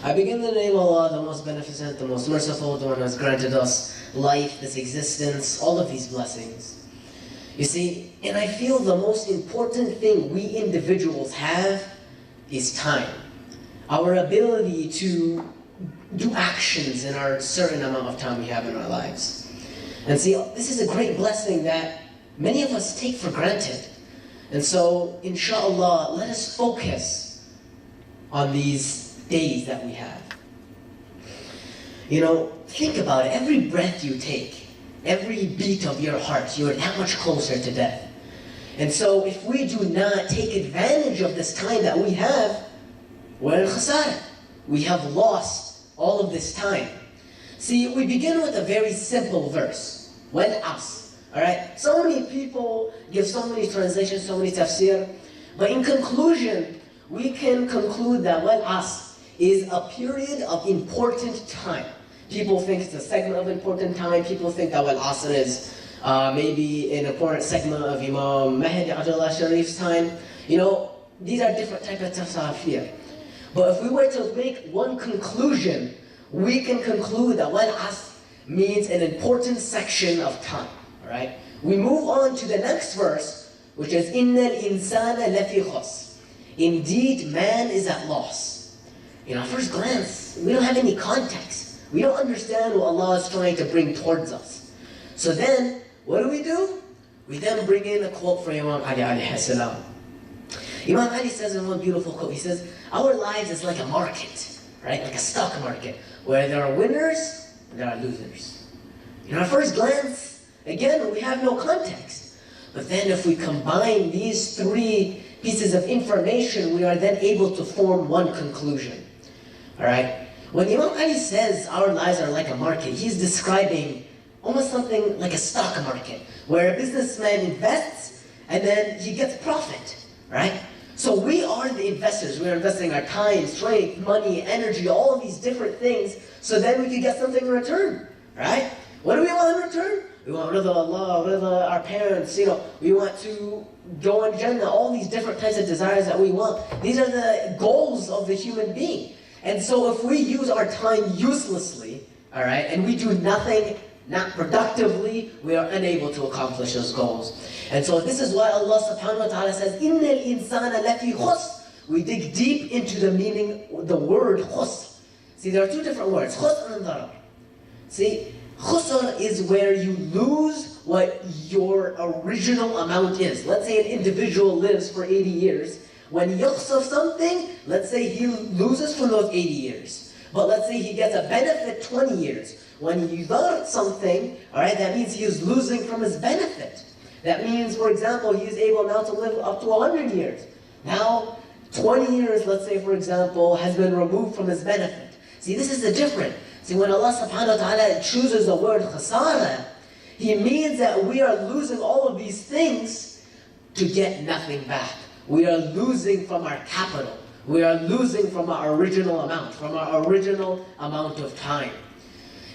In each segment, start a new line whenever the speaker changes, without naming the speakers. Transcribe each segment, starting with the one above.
I begin in the name of Allah, the most beneficent, the most merciful, the one who has granted us life, this existence, all of these blessings. You see, and I feel the most important thing we individuals have is time. Our ability to do actions in our certain amount of time we have in our lives. And see, this is a great blessing that many of us take for granted. And so, inshallah, let us focus on these days that we have. You know, think about it. Every breath you take, every beat of your heart, you're that much closer to death. And so, if we do not take advantage of this time that we have, we're in khasara. We have lost all of this time. See, we begin with a very simple verse. Wal-'asr. Alright? So many people give so many translations, so many tafsir. But in conclusion, we can conclude that wal-'asr is a period of important time. People think it's a segment of important time. People think that wal-'asr is maybe an important segment of Imam Mahdi Ajallah Sharif's time. You know, these are different types of tafsir. But if we were to make one conclusion, we can conclude that wal-'asr means an important section of time. Alright? We move on to the next verse, which is إِنَّ الْإِنسَانَ لَفِي خُسْرٍ. Indeed, man is at loss. You know, at first glance, we don't have any context. We don't understand what Allah is trying to bring towards us. So then, what do? We then bring in a quote from Imam Ali alayhi salam. Imam Ali says in one beautiful quote, he says, our lives is like a market, right? Like a stock market, where there are winners and there are losers. You know, at first glance, again, we have no context. But then if we combine these three pieces of information, we are then able to form one conclusion. Alright? When Imam Ali says our lives are like a market, he's describing almost something like a stock market, where a businessman invests and then he gets profit. Right? So we are the investors. We're investing our time, strength, money, energy, all of these different things, so then we can get something in return. Right? What do we want in return? We want rida Allah, rida our parents, you know, we want to go in Jannah, all these different types of desires that we want. These are the goals of the human being. And so if we use our time uselessly, alright, and we do nothing, not productively, we are unable to accomplish those goals. And so this is why Allah subhanahu wa ta'ala says, إِنَّ الْإِنسَانَ لَفِي خُسْرٍ. We dig deep into the meaning, the word khusr. See, there are two different words, khusr and darar. See, khusr is where you lose what your original amount is. Let's say an individual lives for 80 years. When he yakhsar something, let's say he loses from those 80 years. But let's say he gets a benefit 20 years. When he yudar something, alright, that means he is losing from his benefit. That means, for example, he is able now to live up to 100 years. Now, 20 years, let's say, for example, has been removed from his benefit. See, this is the difference. See, when Allah subhanahu wa ta'ala chooses the word khasara, He means that we are losing all of these things to get nothing back. We are losing from our capital. We are losing from our original amount, from our original amount of time.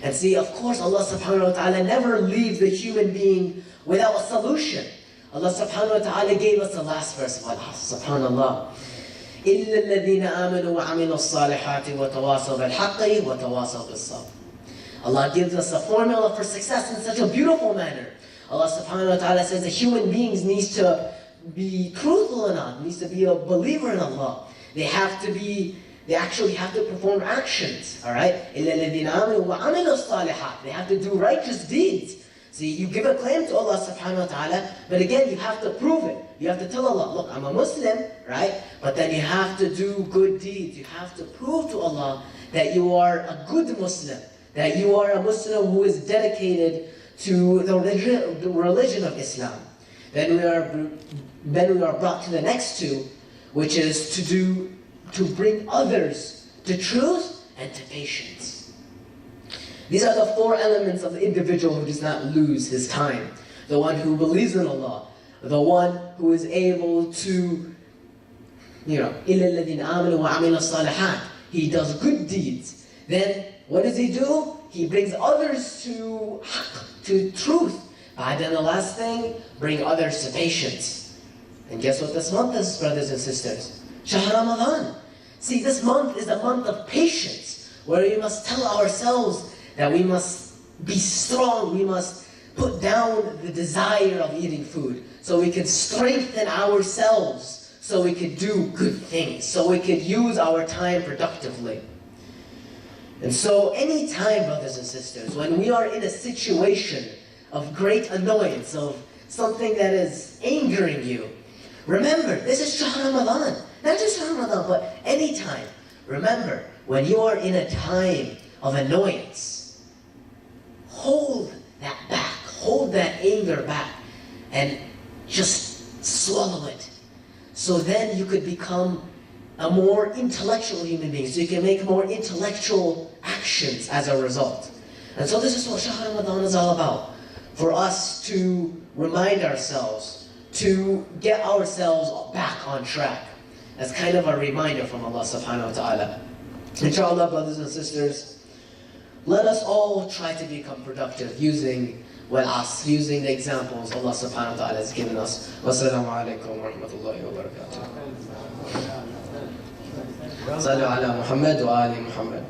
And see, of course, Allah subhanahu wa ta'ala never leaves the human being without a solution. Allah subhanahu wa ta'ala gave us the last verse of Allah, subhanallah. إِلَّا الَّذِينَ آمَنُوا وَعَمِلُوا الصَّالِحَاتِ وَتَوَاصَوْا بِالْحَقِّ وَتَوَاصَوْا بِالصَّبْرِ. Allah gives us a formula for success in such a beautiful manner. Allah subhanahu wa ta'ala says that human beings needs to be truthful enough, needs to be a believer in Allah. They actually have to perform actions, alright? إِلَّا الَّذِينَ آمَنُوا وَعَمِلُوا الصَّالِحَاتِ. They have to do righteous deeds. See, you give a claim to Allah subhanahu wa ta'ala, but again, you have to prove it. You have to tell Allah, look, I'm a Muslim, right? But then you have to do good deeds. You have to prove to Allah that you are a good Muslim, that you are a Muslim who is dedicated to the religion of Islam. Then we are brought to the next two, which is to bring others to truth and to patience. These are the four elements of the individual who does not lose his time. The one who believes in Allah, the one who is able to, إِلَّا الَّذِينَ آمَنُوا وَعَمِلُوا الصَّالِحَاتِ. He does good deeds. Then, what does he do? He brings others to haqq, to truth. And then the last thing, bring others to patience. And guess what this month is, brothers and sisters? Shahr Ramadan. See, this month is a month of patience, where we must tell ourselves that we must be strong, we must put down the desire of eating food, so we can strengthen ourselves, so we could do good things, so we could use our time productively. And so anytime, brothers and sisters, when we are in a situation of great annoyance, of something that is angering you, remember, this is Shahr Ramadan. Not just Ramadan, but anytime. Remember, when you are in a time of annoyance, hold that back, hold that anger back, and just swallow it. So then you could become a more intellectual human being, so you can make more intellectual actions as a result. And so this is what Shahr Ramadan is all about. For us to remind ourselves, to get ourselves back on track. As kind of a reminder from Allah subhanahu wa ta'ala. Inshallah, brothers and sisters, let us all try to become productive using using the examples Allah subhanahu wa ta'ala has given us. Wassalamu alaikum wa rahmatullahi wa barakatuh. Sallu ala Muhammad wa ali Muhammad.